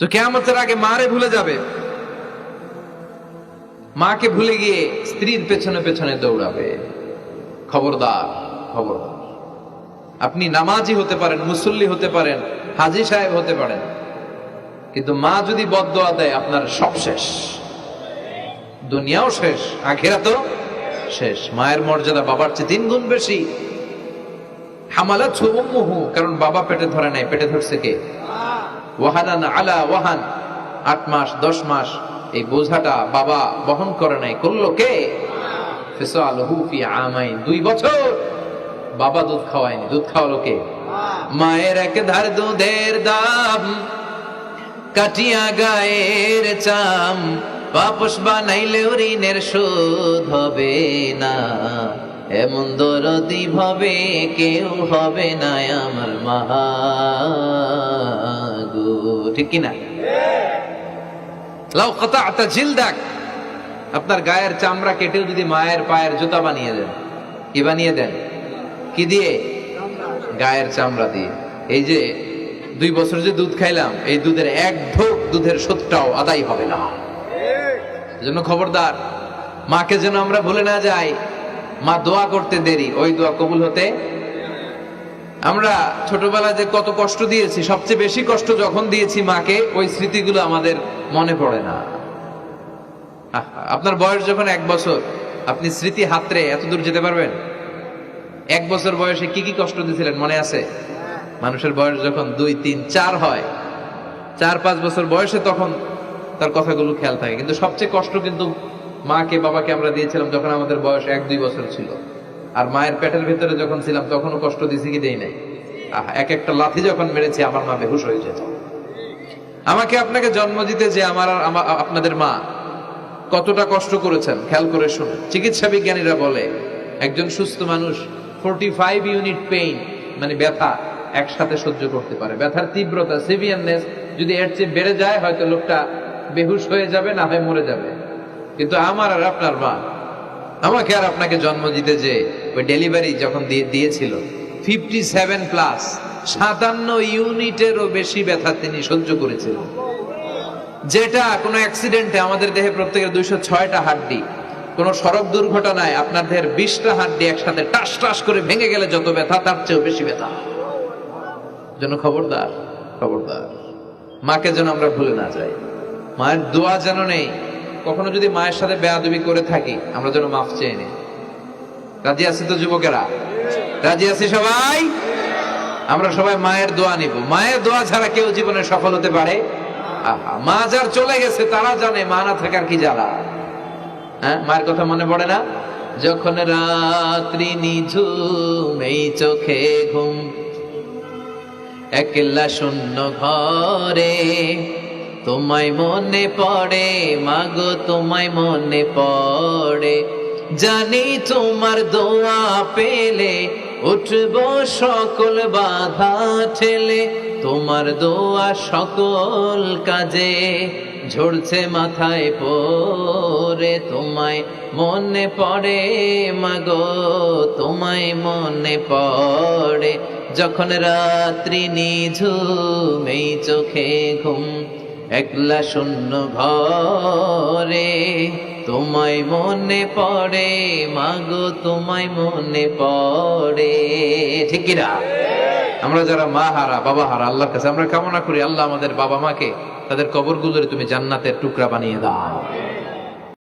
তো কিয়ামতের আগে মারে ভুলে যাবে, মাকে ভুলে গিয়ে স্ত্রীর পেছনে পেছনে দৌড়াবে। খবরদার, খবরদার। আপনি নামাজি হতে পারেন, মুসল্লি হতে পারেন, হাজী সাহেব হতে পারেন, কিন্তু মা যদি বদদোয়া দেয় আপনার সব শেষ, দুনিয়াও শেষ, আখিরাতও শেষ। মায়ের মর্যাদা বাবার চেয়ে 3 গুণ বেশি। হামালাতহু উম্মুহু, কারণ বাবা পেটে ধরে নাই, পেটে ধরছে কে? ওয়াহানান আলা ওয়াহান, 8 মাস 10 মাস এই বোঝাটা বাবা বহন করে নাই, করলো কে? ফিসালহু ফি আমাইন, 2 বছর বাবা দুধ খাওয়ায়নি, দুধ খাওয়ালো কে? মায়ের এক ধার দুধের দাম কাটিয়া গায়ের চাম, পাপস বানাইলেও ঋণের শোধ হবে না, এমন দরদি ভাবে কেউ হবে না আমার মা গো। ঠিক কিনা? লাউ কাতা'তা জিলদাক, আপনার গায়ের চামড়া কেটেও যদি মায়ের পায়ের জুতা বানিয়ে দেন, কি বানিয়ে দেন? কি দিয়ে? গায়ের চামড়া দিয়ে। এই যে 2 বছর যে দুধ খাইলাম, এই দুধের 1 ঢোক দুধের শোধটাও আদায় হবে না। এজন্য খবরদার, মাকে যেন আমরা ভুলে না যাই। মা দোয়া করতে দেরি, ওই দোয়া কবুল হতে। আমরা ছোটবেলায় যে কত কষ্ট দিয়েছি, সবচেয়ে বেশি কষ্ট যখন দিয়েছি মাকে, ওই স্মৃতিগুলো আমাদের মনে পড়ে না। আপনার বয়স যখন 1 বছর, আপনি স্মৃতি হাতরে এত দূর যেতে পারবেন? 1 বছর বয়সে কি কি কষ্ট দিয়েছিলেন মনে আছে? মানুষের বয়স যখন 2, 3, 4 হয়, 4-5 বছর বয়সে, তখন তার কথাগুলো খেয়াল থাকে। কিন্তু সবচেয়ে কষ্ট কিন্তু মাকে বাবাকে আমরা দিয়েছিলাম যখন আমাদের বয়স 1-2 বছর ছিল। আর মায়ের পেটের ভেতরে যখন ছিলাম তখনও কষ্ট দিছি কি দেই নাই? এক একটা লাথি যখন মেরেছি আমার মা বেহুশ হয়ে যেত। আমাকে আপনাকে জন্ম দিতে যে আমার আর আপনাদের মা কতটা কষ্ট করেছেন খেয়াল করে শুনুন। চিকিৎসা বিজ্ঞানীরা বলে একজন সুস্থ মানুষ 45 ইউনিট পেইন, মানে ব্যথা, একসাথে সহ্য করতে পারে। ব্যথার তীব্রতা, সিভিয়ারনেস যদি এর চেয়ে বেড়ে যায়, হয়তো লোকটা বেহুশ হয়ে যাবে, না হয় মরে যাবে। কিন্তু আমার আর আপনার মা আমাকে আর আপনাকে জন্ম দিতে যে ওই ডেলিভারি যখন দিয়েছিল, 57+, 57 ইউনিটেরও বেশি ব্যথা তিনি সহ্য করেছিলেন। যেটা কোনো অ্যাক্সিডেন্টে আমাদের দেহে প্রত্যেকের 206টা হাড্ডি, কোন সড়ক দুর্ঘটনায় আপনার দেহের 20টা হাড্ডি একসাথে টাস টাস করে ভেঙে গেলে যত ব্যথা, তার চেয়েও বেশি ব্যথা। জন্য খবরদার, খবরদার, মাকে যেন আমরা ভুলে না যাই। মায়ের দোয়া যেন নেই। কখনো যদি মায়ের সাথে বেয়াদবি করে থাকি, আমরা যেন মাফ চেয়ে নিই। রাজি আছি তো যুবকেরা? রাজি আছি সবাই? আমরা সবাই মায়ের দোয়া নিব। মায়ের দোয়া ছাড়া কেউ জীবনে সফল হতে পারে? মা যার চলে গেছে তারা জানে মা না থাকার কি জ্বালা। হ্যাঁ, মায়ের কথা মনে পড়ে না? যখন রাত্রি নিঝুম, এই চোখে ঘুম, একলা শূন্য ঘরে, তোমায় মনে পড়ে মাগো, তোমায় মনে পড়ে, জানি তোমার দোয়া পেলে উঠবো সকল বাধা ঠেলে, তোমার দোয়া সকল কাজে ঝরছে মাথায় পড়ে, তোমায় মনে পড়ে মাগো, তোমায় মনে পড়ে, যখন রাত্রি নিঝুম, এই চোখে ঘুম, একলা শূন্য ঘরে, তোমায় মনে পড়ে মাগো, তোমায় মনে পড়ে। ঠিক কিনা? আমরা যারা মা হারা, বাবা হারা, আল্লাহর কাছে আমরা কামনা করি, আল্লাহ আমাদের বাবা মাকে, তাদের কবরগুলোরে তুমি জান্নাতের টুকরা বানিয়ে দাও।